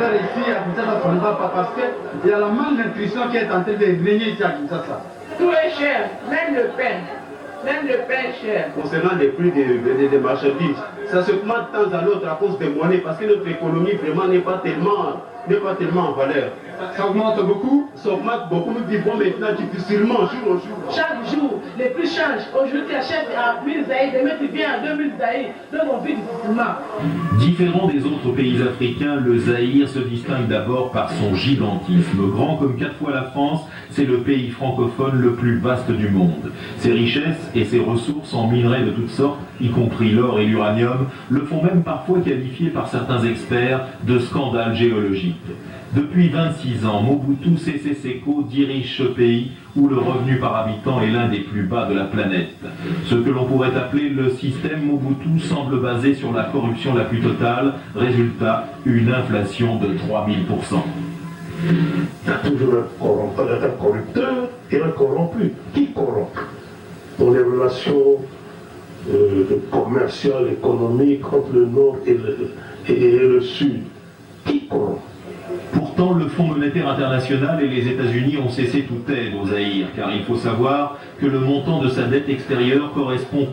faire ici à Kinshasa, ça ne va pas parce qu'il y a la malnutrition qui est en train de régner ici à Kinshasa. Tout est cher, même le pain. Même le pain est cher. Concernant les prix des marchandises, ça se augmente de temps à l'autre à cause des monnaies parce que notre économie vraiment n'est pas tellement en valeur. Ça augmente beaucoup? Ça augmente beaucoup, nous vivons maintenant difficilement jour au jour. Chaque jour, les prix changent. Aujourd'hui, tu achètes à 1000 zaïs, demain tu viens à 2000 zaïs. Donc on vit difficilement. Différent des autres pays africains, le Zaïre se distingue d'abord par son gigantisme. Grand comme 4 fois la France, c'est le pays francophone le plus vaste du monde. Ses richesses et ses ressources en minerais de toutes sortes, y compris l'or et l'uranium, le font même parfois qualifier par certains experts de scandale géologique. Depuis 26 ans, Mobutu Sese Seko dirige ce pays où le revenu par habitant est l'un des plus bas de la planète. Ce que l'on pourrait appeler le système Mobutu semble basé sur la corruption la plus totale. Résultat, une inflation de 3000%. Il y a toujours un corrupteur et un corrompu. Qui corrompt? Dans les relations commerciales, économiques entre le Nord et le Sud. Qui corrompt? Pourtant, le Fonds monétaire international et les États-Unis ont cessé toute aide au Zaïre, car il faut savoir que le montant de sa dette extérieure correspond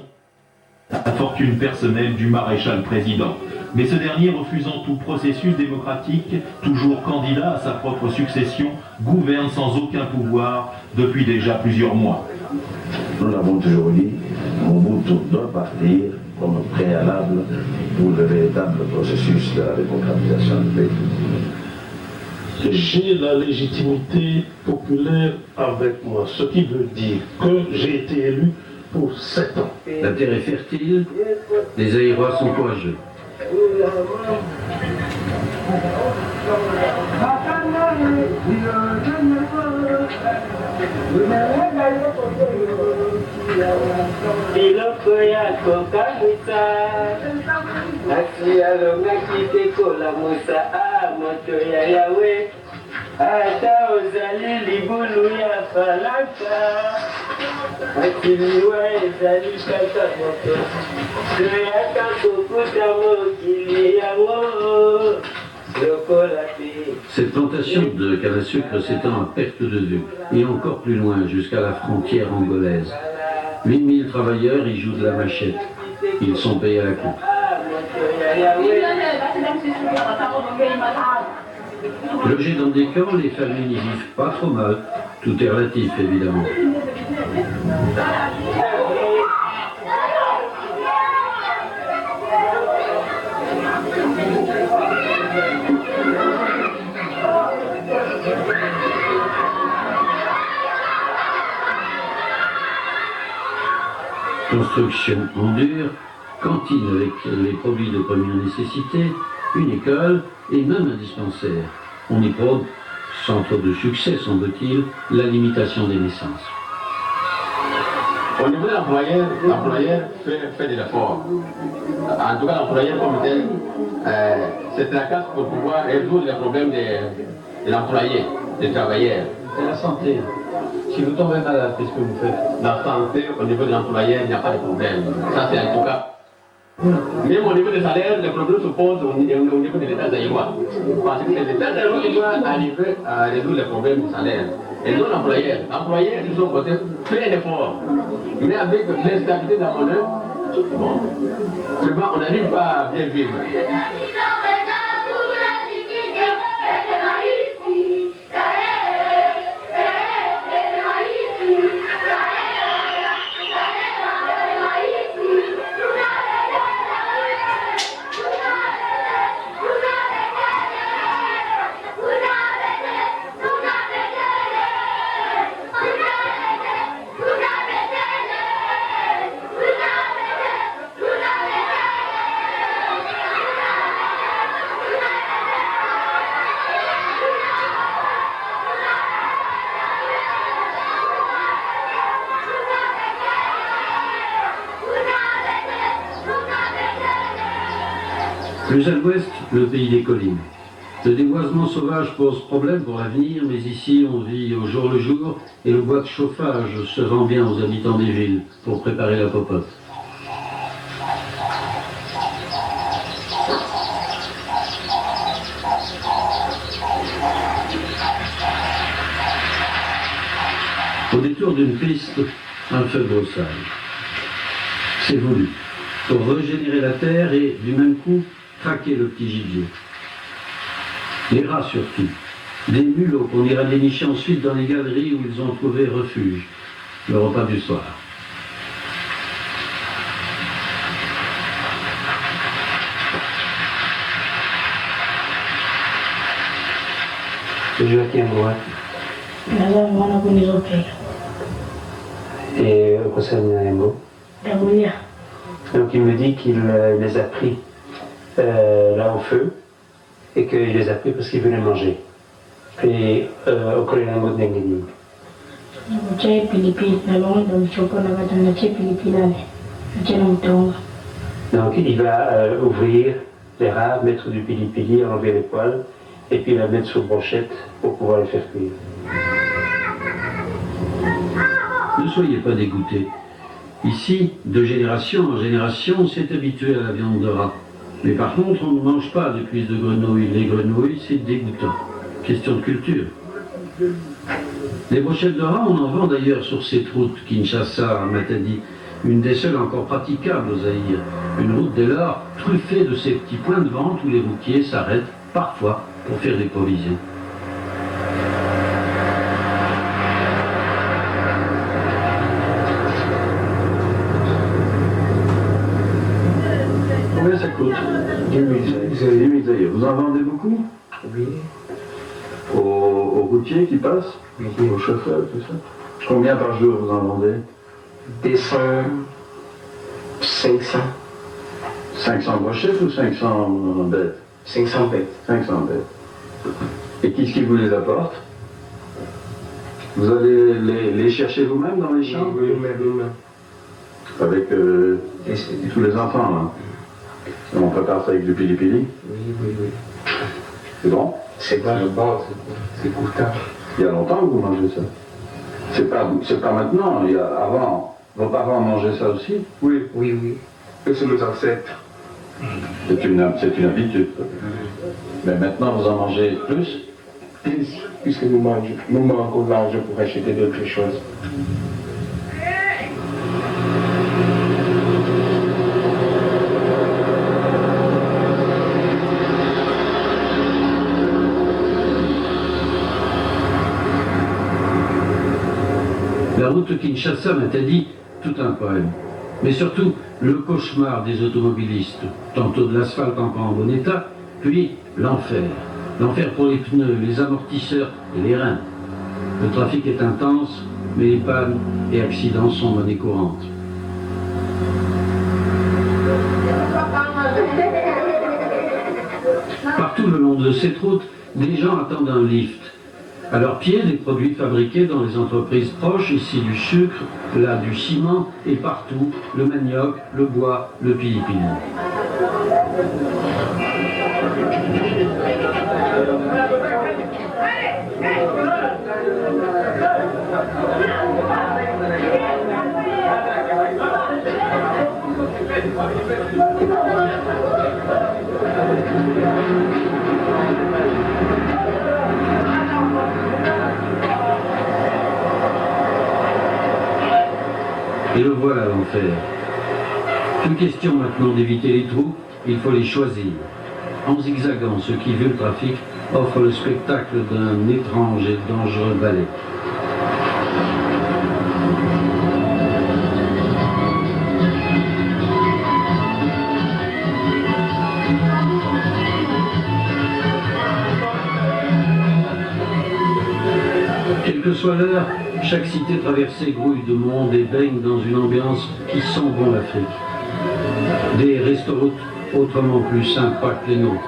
à la fortune personnelle du maréchal président. Mais ce dernier, refusant tout processus démocratique, toujours candidat à sa propre succession, gouverne sans aucun pouvoir depuis déjà plusieurs mois. Nous l'avons toujours dit, Mobutu doit partir comme préalable pour le véritable processus de la démocratisation du pays. J'ai la légitimité populaire avec moi, ce qui veut dire que j'ai été élu pour 7 ans. La terre est fertile, les Zaïrois sont courageux. Ata ozali libulu ya falaka makiliwa ezali kaka moto toyaka kokuta mokili yango lokola te. Cette plantation de canne à sucre s'étend à perte de vue et encore plus loin jusqu'à la frontière angolaise. 8000 travailleurs y jouent de la machette. Ils sont payés à la coupe. Logés dans des camps, les familles n'y vivent pas trop mal. Tout est relatif, évidemment. Construction en dur, cantine avec les produits de première nécessité, une école et même un dispensaire. On y prône, sans trop de succès semble-t-il, la limitation des naissances. Au niveau de l'employeur fait de l'effort. En tout cas, l'employeur comme tel se tracasse pour pouvoir résoudre les problèmes de l'employé, des travailleurs. C'est la santé. Si vous tombez malade, qu'est-ce que vous faites? La santé, au niveau de l'employeur, il n'y a pas de problème. Ça, c'est en tout cas. Même au niveau des salaires, les problèmes se posent au niveau de l'État zaïrois. Parce que c'est l'État zaïrois qui doit arriver à résoudre les problèmes du salaire. Et non l'employeur. L'employeur, de son côté, fait un effort. Mais avec l'instabilité de la monnaie, bon, vraiment, on n'arrive pas à bien vivre. Plus à l'ouest, le pays des collines. Le déboisement sauvage pose problème pour l'avenir, mais ici on vit au jour le jour et le bois de chauffage se rend bien aux habitants des villes pour préparer la popote. Au détour d'une piste, un feu de brossage. C'est voulu, pour régénérer la terre et, du même coup, traquer le petit gibier. Les rats surtout, des mulots qu'on ira dénicher ensuite dans les galeries où ils ont trouvé refuge, le repas du soir. Joachim Moat. Et au conseil de donc il me dit qu'il les a pris là au feu et qu'il les a pris parce qu'il venait manger. Et au collège de Nengening. Donc il va ouvrir les rats, mettre du pili-pili, enlever les poils et puis la mettre sur brochette pour pouvoir les faire cuire. Ne soyez pas dégoûtés. Ici, de génération en génération, on s'est habitué à la viande de rat. Mais par contre, on ne mange pas de cuisses de grenouille. Les grenouilles, c'est dégoûtant. Question de culture. Les brochettes de rat, on en vend d'ailleurs sur cette route, Kinshasa, Matadi, une des seules encore praticables au Zaïre. Une route dès lors truffée de ces petits points de vente où les routiers s'arrêtent parfois pour faire des provisions. Combien ça coûte 10 000 zaïres. Vous en vendez beaucoup? Oui. Aux routiers qui passent? Oui. Aux chauffeurs, tout ça? Combien par jour vous en vendez? 200, 500. 500 brochettes ou 500 bêtes? 500 bêtes. 500 bêtes. Et qui est-ce qui vous les apporte? Vous allez les chercher vous-même dans les champs? Oui, nous-mêmes. Avec tous les enfants, là. Et on prépare ça avec du pili-pili? Oui. C'est bon? C'est bon, c'est goûtant. Il y a longtemps que vous mangez ça? C'est pas maintenant, il y a avant. Vos parents mangeaient ça aussi? Oui. Eux sont nos ancêtres. C'est une habitude. Mais maintenant, vous en mangez plus? Puisque nous manquons l'argent pour acheter d'autres choses. La route Kinshasa-Matadi, tout un poème. Mais surtout, le cauchemar des automobilistes. Tantôt de l'asphalte encore en bon état, puis l'enfer. L'enfer pour les pneus, les amortisseurs et les reins. Le trafic est intense, mais les pannes et accidents sont monnaie courante. Partout le long de cette route, des gens attendent un lift. À leurs pieds, des produits fabriqués dans les entreprises proches, ici du sucre, là du ciment, et partout, le manioc, le bois, le pili-pili. Et le voilà l'enfer. Plus question maintenant d'éviter les trous, il faut les choisir. En zigzagant, ce qui, vu le trafic, offre le spectacle d'un étrange et dangereux ballet. Quelle que soit l'heure, chaque cité traversée grouille de monde et baigne dans une ambiance qui sent bon l'Afrique. Des restaurants autrement plus sympas que les nôtres.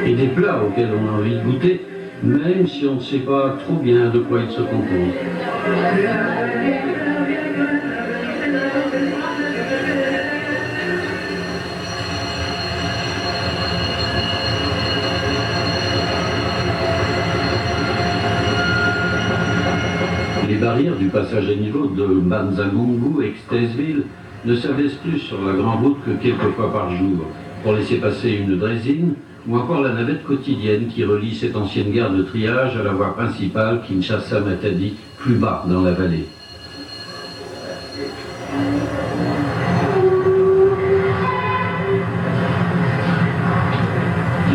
Et des plats auxquels on a envie de goûter, même si on ne sait pas trop bien de quoi ils se composent. passage à niveau de Banzangungu, ex-Taysville, ne s'abaisse plus sur la grande route que quelques fois par jour, pour laisser passer une draisine, ou encore la navette quotidienne qui relie cette ancienne gare de triage à la voie principale Kinshasa-Matadi, plus bas dans la vallée.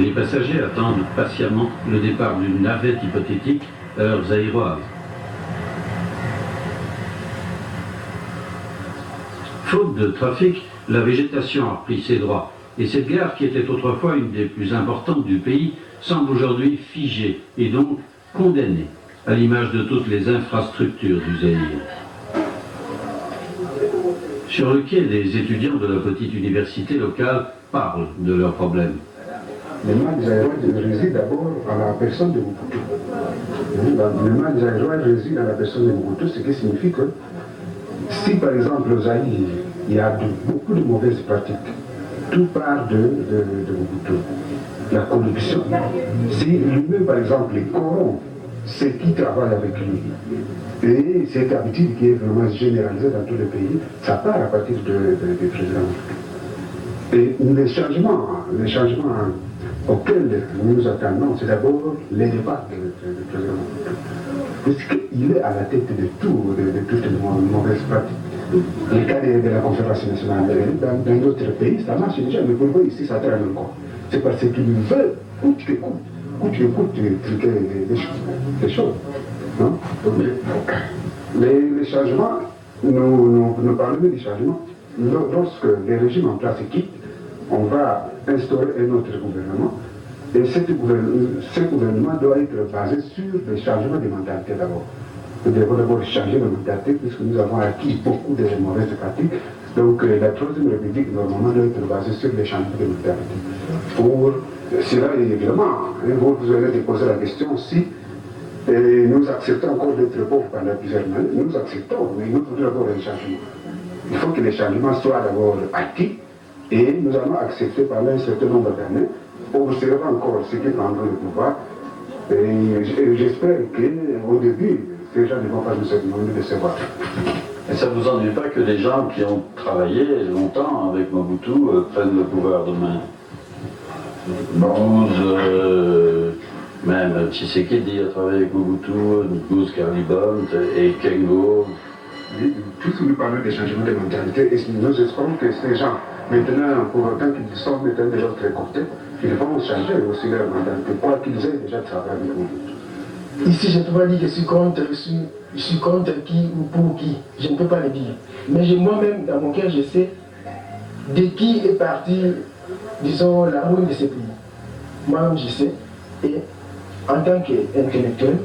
Les passagers attendent patiemment le départ d'une navette hypothétique, heure zaïroise. Faute de trafic, la végétation a repris ses droits. Et cette gare, qui était autrefois une des plus importantes du pays, semble aujourd'hui figée et donc condamnée, à l'image de toutes les infrastructures du Zaïre. Sur le quai, des étudiants de la petite université locale parlent de leurs problèmes. Le mal zaïrois réside d'abord à la personne de Mobutu. Le mal zaïrois réside à la personne de Mobutu, ce qui signifie que si par exemple au Zaïre, il y a beaucoup de mauvaises pratiques, tout part de Mobutu. La corruption. Si lui-même par exemple corrompt ceux qui travaillent avec lui, et cette habitude qui est vraiment généralisée dans tous les pays, ça part à partir du président. Et les changements auxquels nous attendons, c'est d'abord les départs du président. Puisqu'il est à la tête de tout, de toutes les mauvaises pratiques. Les cas de la conférence nationale, dans d'autres pays, ça marche déjà, mais pour vous ici, ça traîne encore. C'est parce qu'ils veulent, coûte que coûte, truquer les choses. Hein? Les changements, nous parlons des changements. Lorsque les régimes en place quittent, on va instaurer un autre gouvernement. Et ce gouvernement doit être basé sur les changements de mentalité d'abord. Nous devons d'abord changer de mentalité puisque nous avons acquis beaucoup de mauvaises pratiques. Donc la Troisième République normalement doit être basée sur les changements de mentalité. Pour cela, évidemment, vous allez poser la question si nous acceptons encore d'être pauvres pendant plusieurs années. Nous acceptons, mais nous voulons d'abord un changement. Il faut que les changements soient d'abord acquis et nous allons accepter pendant un certain nombre d'années. Observons encore ceux qui prendront le pouvoir. Et j'espère qu'au début, ces gens ne vont pas nous décevoir. Et ça ne vous ennuie pas que des gens qui ont travaillé longtemps avec Mobutu prennent le pouvoir demain? Bouze, même Tshisekedi a travaillé avec Mobutu, Bouze Carlibont et Kengo. Puisque nous parlons des changements de mentalité, et nous espérons que ces gens, maintenant, pour autant qu'ils sont maintenant de l'autre côté, ils vont changer aussi leur mentalité, quoi qu'ils aient déjà travaillé avec nous. Ici, je ne peux pas dire que je suis contre qui ou pour qui, je ne peux pas le dire. Mais moi-même, dans mon cœur, je sais de qui est partie, disons, la ruine de ce pays. Moi-même, je sais, et en tant qu'intellectuel,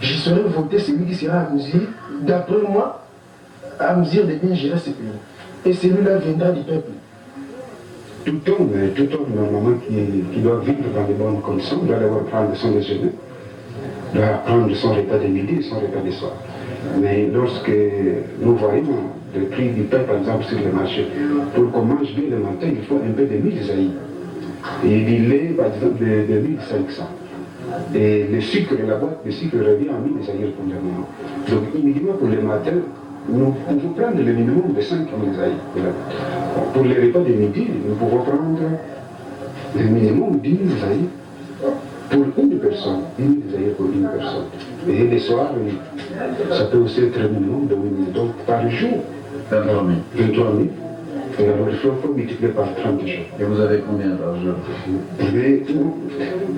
je saurais voter celui qui sera à mesure, d'après moi, à mesure de bien gérer ce pays. Et celui-là viendra du peuple. Tout homme normalement qui doit vivre dans de bonnes conditions doit d'abord prendre son déjeuner, doit prendre son repas de midi et son repas de soir. Mais lorsque nous voyons le prix du pain, par exemple, sur le marché, pour qu'on mange bien le matin, il faut un peu de 1000 zaïs. Et du lait, par exemple, de 1500. Et le sucre, la boîte de sucre revient à 1000 zaïs pour le moment. Donc, immédiatement pour le matin, nous pouvons prendre le minimum de 5000 zaïs. Pour les repas de midi, nous pouvons prendre le minimum 10 000 zaïs pour une personne. 10 000 zaïs pour une personne. Et le soir, ça peut aussi être un minimum de 8 000. Donc par jour, 23 000. 23 000. Et alors il faut multiplier par 30 jours. Et vous avez combien par jour? Mais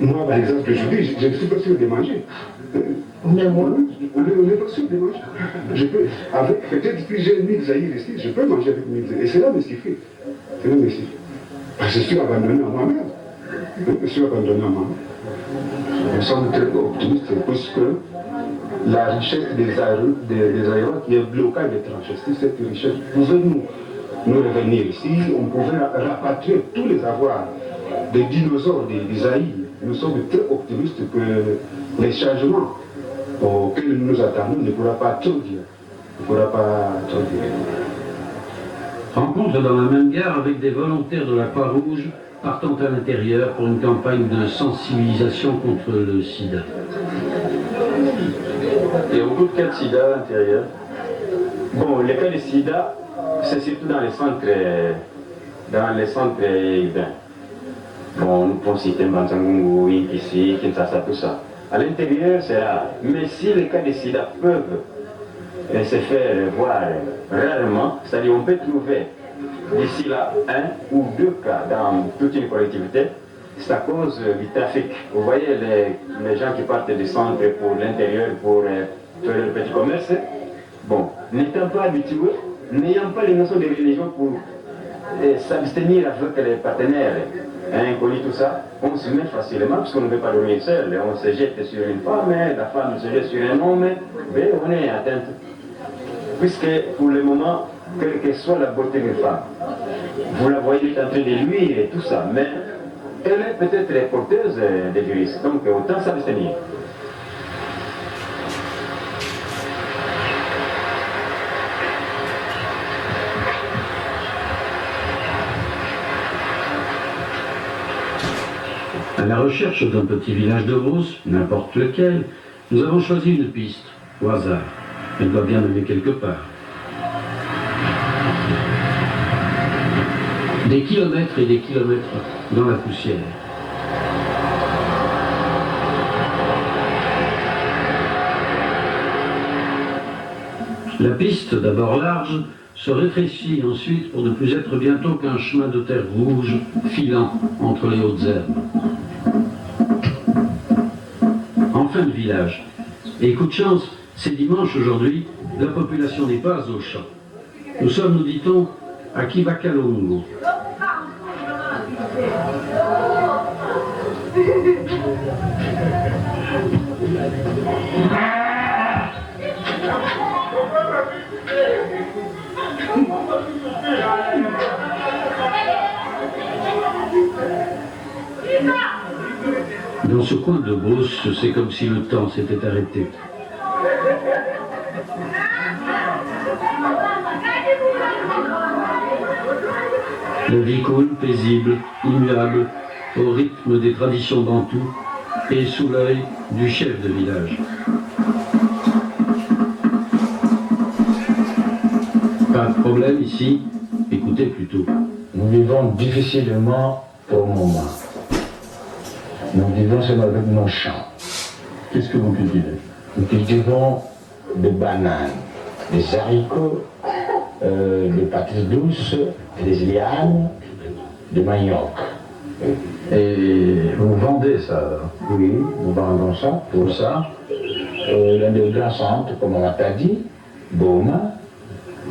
moi, par exemple, aujourd'hui, je ne suis pas sûr de manger. Mais moi, on n'est pas sûr de manger. Je peux, avec peut-être que j'ai 1000 zaïrs ici, je peux manger avec 1000 zaïrs. Et cela me suffit. Cela me suffit. Parce que je suis abandonné à moi-même. Je suis abandonné à moi-même. Nous sommes très optimistes puisque la richesse des Zaïrois qui est blocage des tranchées, si cette richesse pouvait nous revenir, si on pouvait rapatrier tous les avoirs des dinosaures des Zaïres, nous sommes très optimistes que les changements auxquels nous nous attendons ne pourra pas trop dire. Rencontre dans la même gare avec des volontaires de la Croix-Rouge partant à l'intérieur pour une campagne de sensibilisation contre le sida. Il y a beaucoup de cas de sida à l'intérieur. Bon, le cas de sida, c'est surtout dans les centres urbains. Bon, nous pouvons citer Mbanzangungu, ici, Kinshasa, tout ça. À l'intérieur, c'est rare. Mais si les cas de sida peuvent se faire voir rarement, c'est-à-dire on peut trouver d'ici là 1 ou 2 cas dans toute une collectivité, c'est à cause du trafic. Vous voyez les gens qui partent du centre pour l'intérieur pour faire le petit commerce, bon, n'étant pas habitués, n'ayant pas les notions de religion pour s'abstenir avec les partenaires inconnus, tout ça, on se met facilement parce qu'on ne veut pas dormir seul, on se jette sur une femme, la femme se jette sur un homme, mais on est atteinte. Puisque pour le moment, quelle que soit la beauté d'une femme, vous la voyez en train de luire et tout ça, mais elle est peut-être porteuse de virus, donc autant s'abstenir. À la recherche d'un petit village de Beauce, n'importe lequel, nous avons choisi une piste, au hasard. Elle doit bien mener quelque part. Des kilomètres et des kilomètres dans la poussière. La piste, d'abord large, se rétrécit ensuite pour ne plus être bientôt qu'un chemin de terre rouge filant entre les hautes herbes. En fin de village. Et coup de chance, c'est dimanche aujourd'hui, la population n'est pas au champ. Nous sommes, nous dit-on, à Kivakalongo. Dans ce coin de Beauce, c'est comme si le temps s'était arrêté. La vie coule, paisible, immuable, au rythme des traditions bantoues et sous l'œil du chef de village. Pas de problème ici, écoutez plutôt. Nous vivons difficilement pour le moment. Nous vivons seulement avec nos champs. Qu'est-ce que vous cultivez? Nous cultivons des bananes, des haricots, des pâtes douces, des lianes, des manioc. Et vous vendez ça? Oui, nous vendons ça. Pour ça, l'un des grands centres, comme on t'a dit, Boma,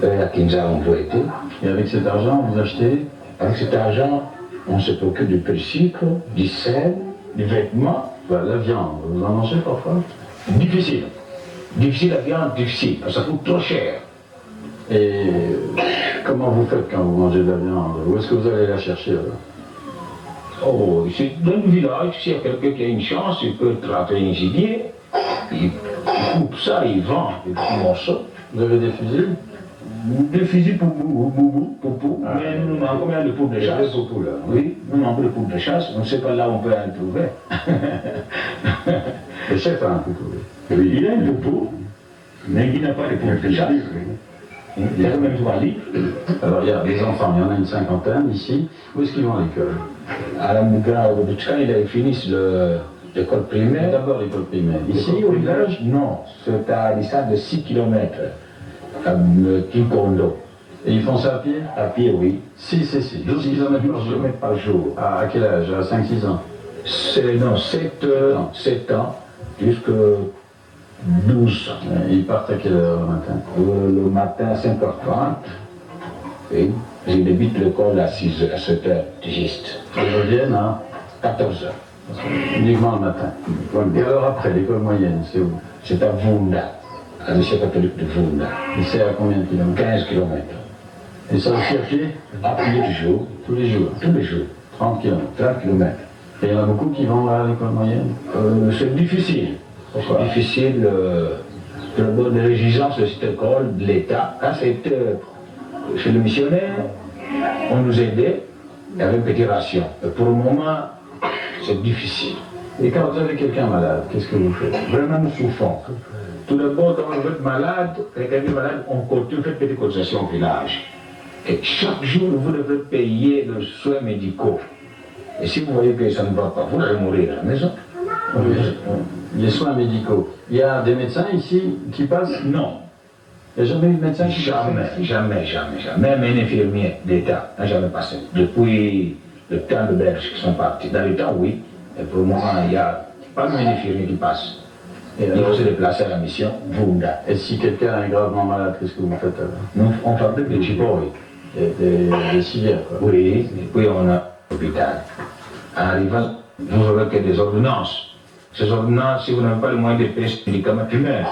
à Kinshasa on peut être. Et avec cet argent, vous achetez? Avec cet argent, on se procure du sucre, du sel, du vêtement. La viande, vous en mangez parfois? Difficile. Difficile la viande, difficile, parce que ça coûte trop cher. Et comment vous faites quand vous mangez de la viande? Où est-ce que vous allez la chercher là? Oh, ici, dans le village, s'il y a quelqu'un qui a une chance, il peut trapper un gibier, il coupe ça, il vend des petits morceaux. Vous avez des fusils? Des fusils pour mais nous manquons bien de poudre de chasse. Oui, nous manquons de poudre de chasse, on ne sait pas là où on peut en trouver. Le chef a un couteau. Oui, il a un couteau, mais il n'a pas de poudre de chasse. Il y a quand même 3 litres. Alors il y a des enfants, il y en a une cinquantaine ici. Où est-ce qu'ils vont à l'école? À la Mougra, ils finissent l'école primaire. D'abord l'école primaire. Ici au village? Non, c'est à distance de 6 km. À Kinkondo. Et ils font ça à pied? À pied, oui. 6 et 6, 12 km par jour. À quel âge? À 5-6 ans? Non, 7 ans, jusqu'à 12 ans. Ils partent à quelle heure le matin? Le matin à 5h30. Oui. Je débute l'école à 6h, à 7h, juste. Ils reviennent à 14h. Uniquement le matin. Et alors après, l'école moyenne, c'est où? C'est à Vunda, à lycée catholique de Vunda. Et c'est à combien de kilomètres? 15 km. Et ça aussi à pied? À pied toujours. Tous les jours? Tous les jours. 30 km. 30 km. Et il y en a beaucoup qui vont à l'école moyenne? C'est difficile. Pourquoi? Difficile. La bonne régissance de cette école, de l'État. Quand c'était chez le missionnaire, on nous aidait, il y avait une petite ration. Mais pour le moment, c'est difficile. Et quand vous avez quelqu'un malade, qu'est-ce que vous faites? Vraiment, nous souffrons. Tout d'abord, quand vous êtes malade, quelqu'un est malade, on continue, fait petite cotisation au village. Et chaque jour, vous devez payer les soins médicaux. Et si vous voyez que ça ne va pas, vous allez mourir à la maison. Les soins médicaux. Il y a des médecins ici qui passent? Non. Il n'y a jamais eu de médecin qui passe? Jamais. Même un infirmier d'État n'a jamais passé. Depuis le temps de Belges qui sont partis. Dans le temps, oui. Et pour le moment, il n'y a pas même un infirmier qui passe. Il faut se déplacer à la mission, Vunda. Et si quelqu'un est gravement malade, qu'est-ce que vous faites alors? Nous, on fabrique des chipots, des civières, quoi. Oui, et puis on a l'hôpital. En arrivant, vous aurez que des ordonnances. Ces ordonnances, si vous n'avez pas le moyen de payer ces médicaments, tu meurs.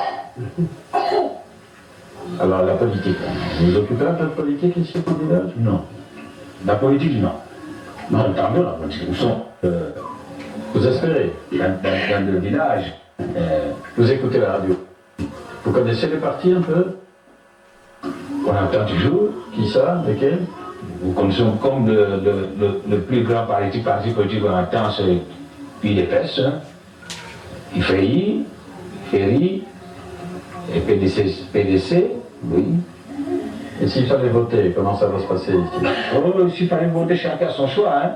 Alors la politique, vous occupez un peu de politique ici au village? Non. La politique, non. Non, entendons la politique. Nous sommes... vous espérez? Dans le village. Vous écoutez la radio? Vous connaissez les partis un peu? On entend toujours. Qui ça? Lesquels? Vous connaissez comme le plus grand parti politique qu'on entend, c'est UDPS, hein? IFRI, FERI, et PDC, oui. Et s'il fallait voter, comment ça va se passer ici? Oh, s'il fallait voter, chacun son choix, hein?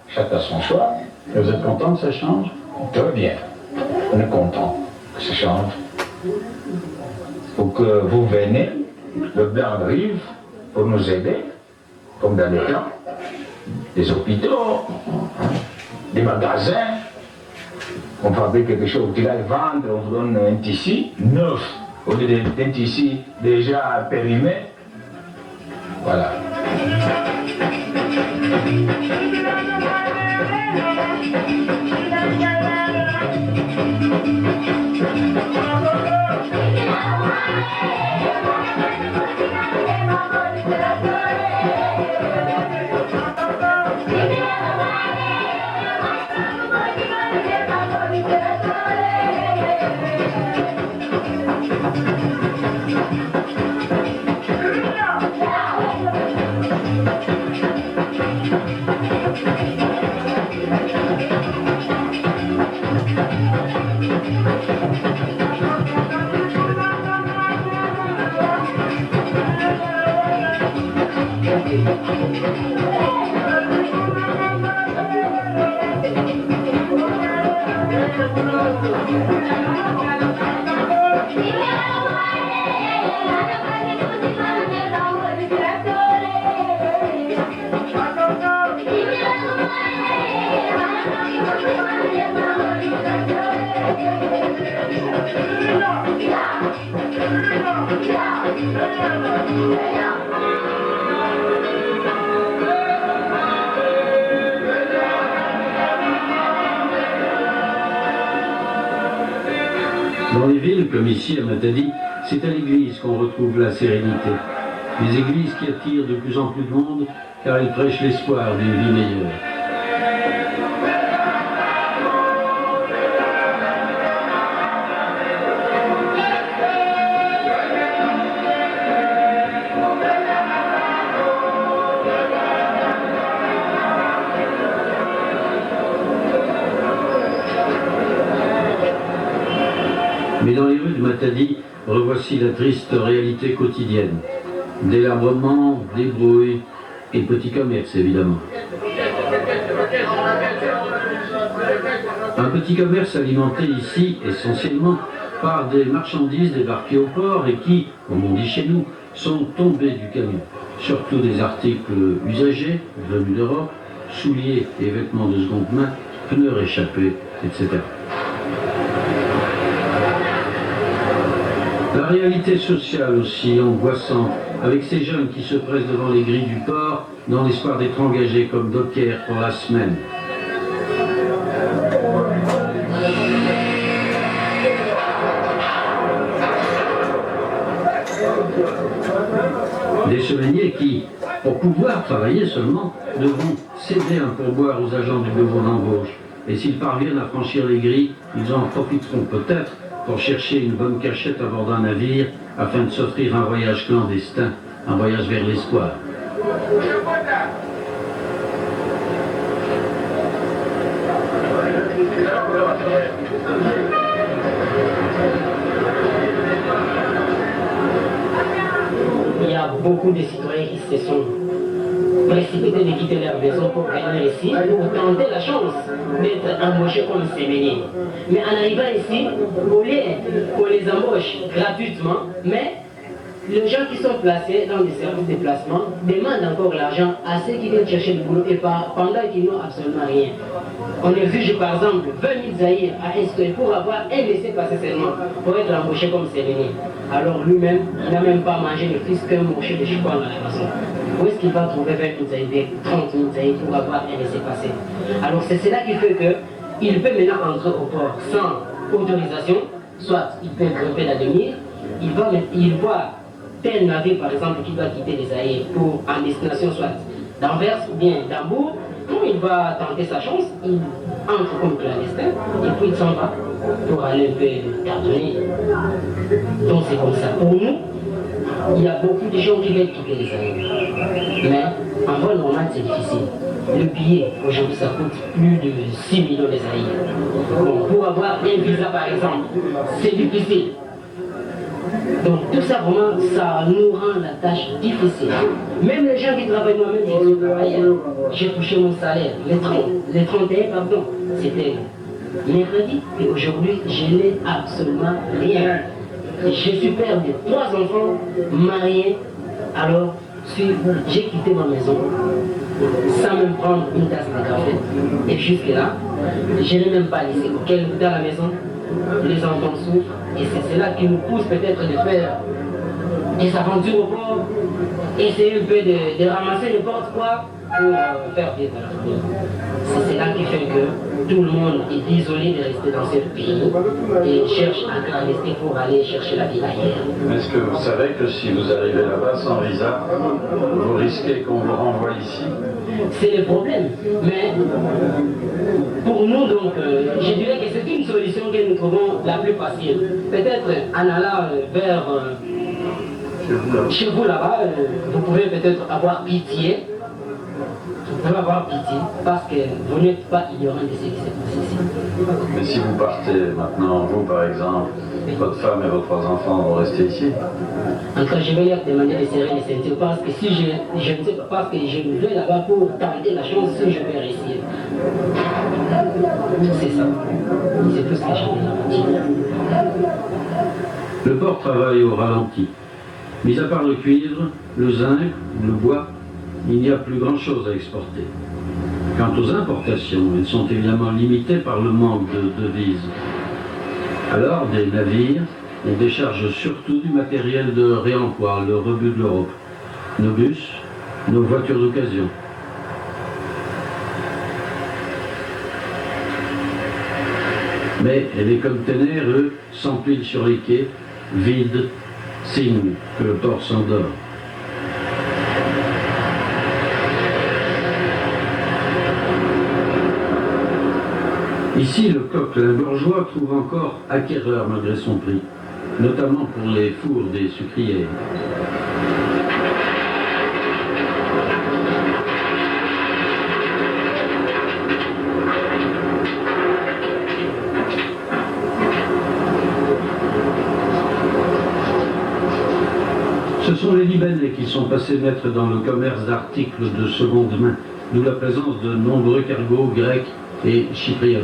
Chacun son choix. Et vous êtes content que ça change? Très bien. On est content que ça change. Pour que vous venez, le blanc arrive pour nous aider, comme dans les temps, des hôpitaux, des magasins. On fabrique quelque chose, vous allez vendre, on vous donne un tissu neuf, au lieu d'un tissu déjà périmé. Voilà. Dans les villes, comme ici à Matadi, c'est à l'église qu'on retrouve la sérénité. Des églises qui attirent de plus en plus de monde, car elles prêchent l'espoir d'une vie meilleure. Mais dans les rues de Matadi, revoici la triste réalité quotidienne. Délabrement, débrouille et petits commerces évidemment. Un petit commerce alimenté ici essentiellement par des marchandises débarquées au port et qui, comme on dit chez nous, sont tombées du camion. Surtout des articles usagés, venus d'Europe, souliers et vêtements de seconde main, pneus réchappés, etc. La réalité sociale aussi angoissante, avec ces jeunes qui se pressent devant les grilles du port dans l'espoir d'être engagés comme dockers pour la semaine. Des semainiers qui, pour pouvoir travailler seulement, devront céder un pourboire aux agents du bureau d'embauche. Et s'ils parviennent à franchir les grilles, ils en profiteront peut-être pour chercher une bonne cachette à bord d'un navire afin de s'offrir un voyage clandestin, un voyage vers l'espoir. il y a beaucoup de citoyens qui se sont précipités de quitter leur maison pour venir ici, pour tenter la chance d'être embauchés comme séminaires. Mais en arrivant ici, au lieu qu'on les embauche gratuitement, mais les gens qui sont placés dans les services de placement demandent encore l'argent à ceux qui viennent chercher le boulot et pendant qu'ils n'ont absolument rien. On exige par exemple 20 000 zaïrs à instruire pour avoir un laissez-passer seulement pour être embauché comme séminaire. Alors lui-même, il n'a même pas mangé le fils qu'un morceau de chouan dans la maison. Où est-ce qu'il va trouver 20 000 zaïrs, 30 000 zaïrs pour avoir un laissez-passer? Alors c'est cela qui fait qu'il peut maintenant entrer au port sans autorisation, soit il peut grimper la demi, il voit tel navire par exemple qui doit quitter les Zaïre pour en destination soit d'Anvers ou bien d'Hambourg, quand il va tenter sa chance, il entre comme clandestin et puis il s'en va pour aller un peu cartonner. Donc c'est comme ça. Pour nous, il y a beaucoup de gens qui veulent quitter les Zaïre. Mais en vol normal c'est difficile. Le billet aujourd'hui ça coûte plus de 6 millions de Zaïre. Bon, pour avoir un visa par exemple, c'est difficile. Donc tout ça vraiment, ça nous rend la tâche difficile. Même les gens qui travaillent, moi-même, je suis travailleur, j'ai touché mon salaire, les 31, pardon, c'était mercredi, et aujourd'hui, je n'ai absolument rien. Je suis père de 3 enfants, mariés, alors j'ai quitté ma maison sans même prendre une tasse de café. Et jusque là, je n'ai même pas laissé aucun dans la maison. Les enfants souffrent et c'est cela qui nous pousse peut-être de faire des aventures au port, essayer un peu de ramasser n'importe quoi pour faire vivre la famille. C'est cela qui fait que tout le monde est isolé de rester dans ce pays et cherche à rester pour aller chercher la vie ailleurs. Est-ce que vous savez que si vous arrivez là-bas sans visa, vous risquez qu'on vous renvoie ici? C'est le problème. Mais pour nous, donc, je dirais que c'est une solution que nous trouvons la plus facile. Peut-être en allant vers chez vous là-bas, vous pouvez peut-être avoir pitié. Vous pouvez avoir pitié parce que vous n'êtes pas ignorant de ce qui s'est passé ici. Mais si vous partez maintenant, vous par exemple, votre femme et vos 3 enfants vont rester ici? En tout cas, je vais leur demander de serrer les ceintures parce que si je ne sais pas, parce que je vais là-bas pour tenter la chance si je vais réussir. C'est ça. C'est tout ce que j'ai dit. Le port travaille au ralenti. Mis à part le cuivre, le zinc, le bois, il n'y a plus grand-chose à exporter. Quant aux importations, elles sont évidemment limitées par le manque de devises. Alors, des navires, on décharge surtout du matériel de réemploi, le rebut de l'Europe. Nos bus, nos voitures d'occasion. Mais les conteneurs, eux, s'empilent sur les quais, vides, signe que le port s'endort. Ici, le coq limbourgeois trouve encore acquéreur malgré son prix, notamment pour les fours des sucrières. Ce sont les Libanais qui sont passés maîtres dans le commerce d'articles de seconde main, d'où la présence de nombreux cargos grecs et chypriotes.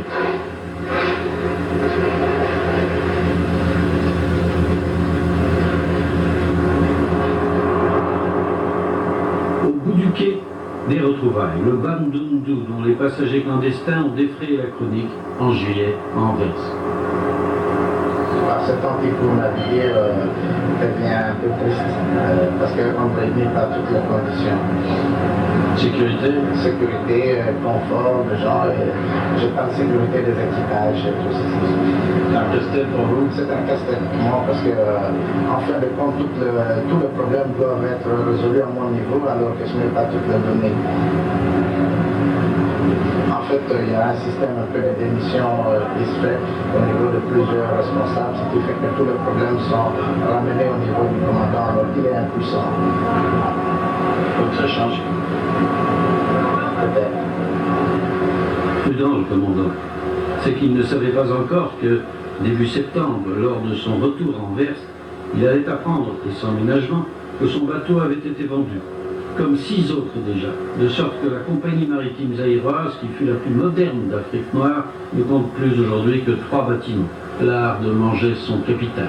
Au bout du quai, des retrouvailles, le Bandundu, dont les passagers clandestins ont défrayé la chronique en juillet à Anvers. Ce temps qu'il faut naviguer devient un peu triste parce qu'on ne réunit pas toutes les conditions. Sécurité? Sécurité, confort, de genre, je parle de sécurité des équipages, tout ceci. C'est un casse-tête pour vous? C'est un casse-tête pour moi parce que, en fin de compte, tous les problèmes doivent être résolus à mon niveau alors que je n'ai pas toutes les données. En fait, il y a un système un peu de démission qui se fait au niveau de plusieurs responsables, ce qui fait que tous les problèmes sont ramenés au niveau du commandant alors qu'il est impuissant. Faut que ça change. Peut-être. Prudent, le commandant. C'est qu'il ne savait pas encore que, début septembre, lors de son retour à Anvers, il allait apprendre, et sans ménagement, que son bateau avait été vendu, comme 6 autres déjà, de sorte que la compagnie maritime zaïroise, qui fut la plus moderne d'Afrique noire, ne compte plus aujourd'hui que 3 bâtiments. L'art de manger son capital.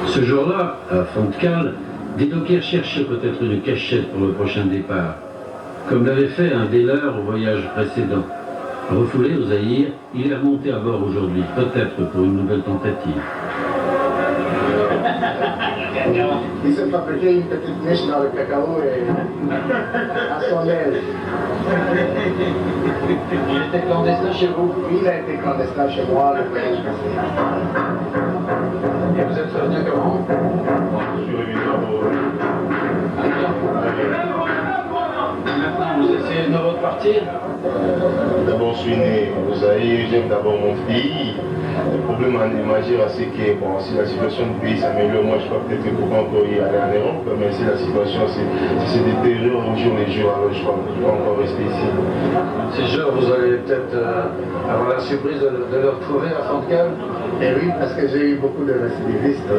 Ce jour-là, à Font-de-Cale, des dockers cherchaient peut-être une cachette pour le prochain départ, comme l'avait fait un des leurs au voyage précédent. Refoulé au Zaïre, il est remonté à bord aujourd'hui, peut-être pour une nouvelle tentative. Il s'est fabriqué une petite niche dans le cacao et à son aise. Il était clandestin chez vous? Il a été clandestin chez moi le voyage passé. Et vous êtes revenu comment? Je suis revenu Maintenant, vous essayez de repartir? D'abord, je suis né au Zaïre, j'aime d'abord mon pays. Le problème majeur, c'est que bon, si la situation du pays s'améliore, moi je crois peut-être qu'il faut encore y aller en Europe, mais si la situation se détériore au jour les jours, alors je crois qu'il faut encore rester ici. Ces jours, vous allez peut-être avoir la surprise de le retrouver à Font-de-Cale? Et oui, parce que j'ai eu beaucoup de récidivistes.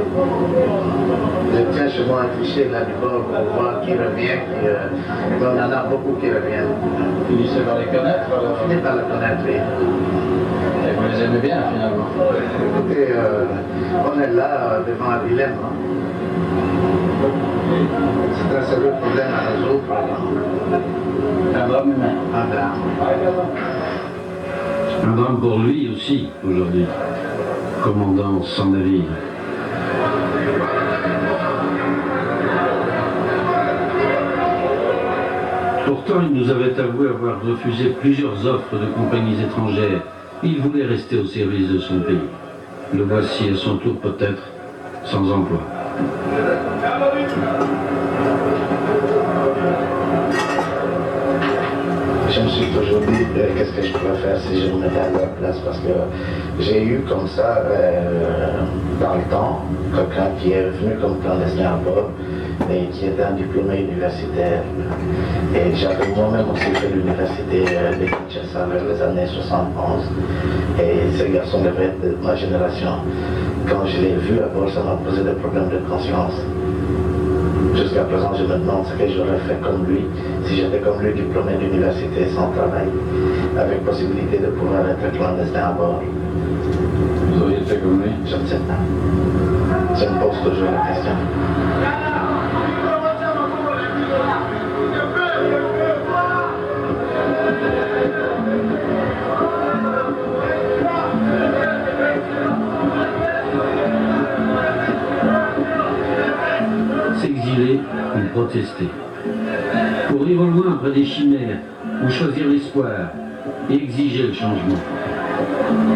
Je tiens chez moi un fichier là du bord pour voir qui revient, mais on en a beaucoup qui reviennent. Vous finissez par les connaître alors? Je finis par les connaître, oui. Et vous les aimez bien finalement? Écoutez, on est là devant un dilemme. C'est un sérieux problème à résoudre. Un drame humain. Un drame. Un drame pour lui aussi, aujourd'hui, commandant sans navire. Pourtant, il nous avait avoué avoir refusé plusieurs offres de compagnies étrangères. Il voulait rester au service de son pays. Le voici à son tour peut-être sans emploi. Je me suis toujours dit qu'est-ce que je pourrais faire si je me mettais à leur place, parce que j'ai eu comme ça dans le temps quelqu'un qui est venu comme clandestin à bord et qui était un diplômé universitaire. Et j'avais moi-même aussi fait l'université de Kinshasa vers les années 71. Et ces garçons devaient être de ma génération. Quand je l'ai vu à bord, ça m'a posé des problèmes de conscience. Jusqu'à présent, je me demande ce que j'aurais fait comme lui, si j'étais comme lui, diplômé d'université sans travail, avec possibilité de pouvoir être clandestin à bord. Vous auriez fait comme lui? Je ne sais pas. Je me pose toujours la question. S'exiler ou protester. Pour vivre loin près des chimères, ou choisir l'espoir et exiger le changement.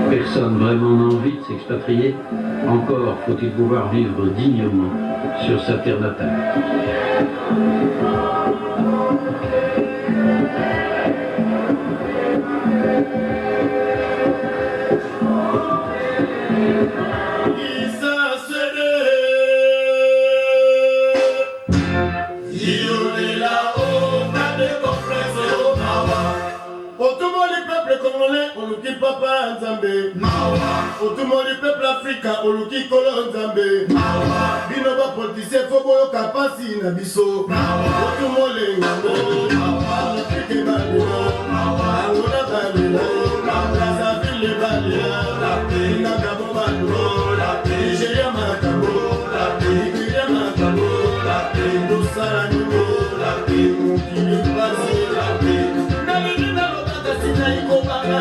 Personne vraiment n'a envie de s'expatrier, encore faut-il pouvoir vivre dignement sur sa terre natale. Papa Nzambe Otumo du peuple africain Oluki Kolo Nzambe Bino ba politicien Fobo kapasi na biso Otumo le ngambo Afrique balio Angola balio Brazzaville balio Nagabo balio Nigeria makabo Nigeria makabo Dosara nimo Mukili basi Nalina lobaka sina iko baka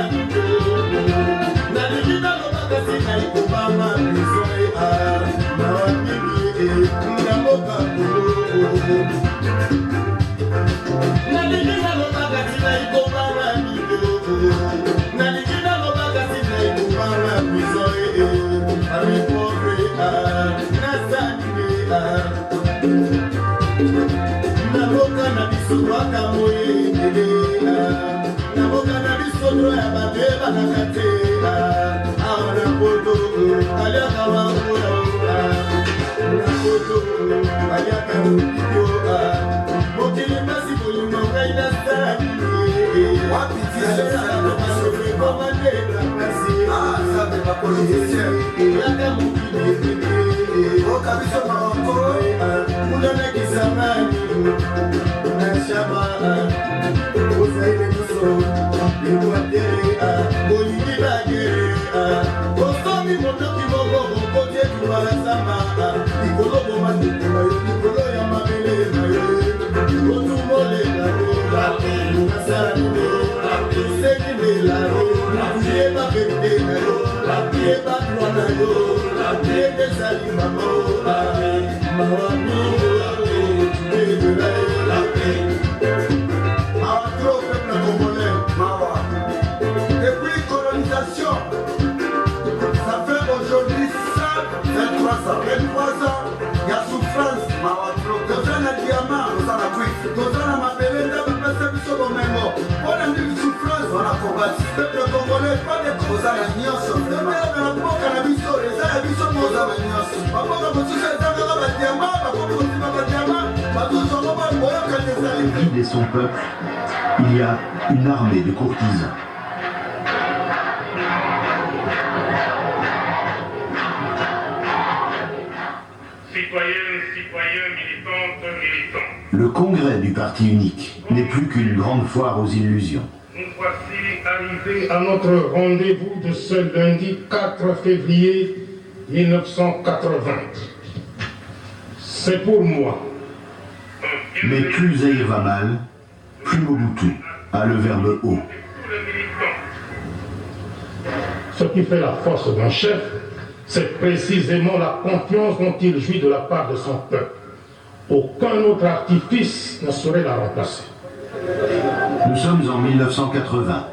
What Depuis colonisation, ça fait aujourd'hui 23 ans, il y a souffrance, toza na diamant, toza na mabele nde bapesa biso bomengo, mpona ndimi souffrance wana kobati peuple congolais pas de koza na nyonso emelaka na mboka na biso eza ya biso moza na nyonso baboka mosusu eza kaka badiama bakoki kotima badiama batozongo boyokani ezali Au guide et son peuple, il y a une armée de courtisans. Citoyennes, citoyens, militantes, militants. Le congrès du parti unique n'est plus qu'une grande foire aux illusions. Nous voici arrivés à notre rendez-vous de ce lundi 4 février 1980. C'est pour moi. Mais plus Zaïre va mal, plus Mobutu a le verbe haut. Ce qui fait la force d'un chef, c'est précisément la confiance dont il jouit de la part de son peuple. Aucun autre artifice ne saurait la remplacer. Nous sommes en 1980.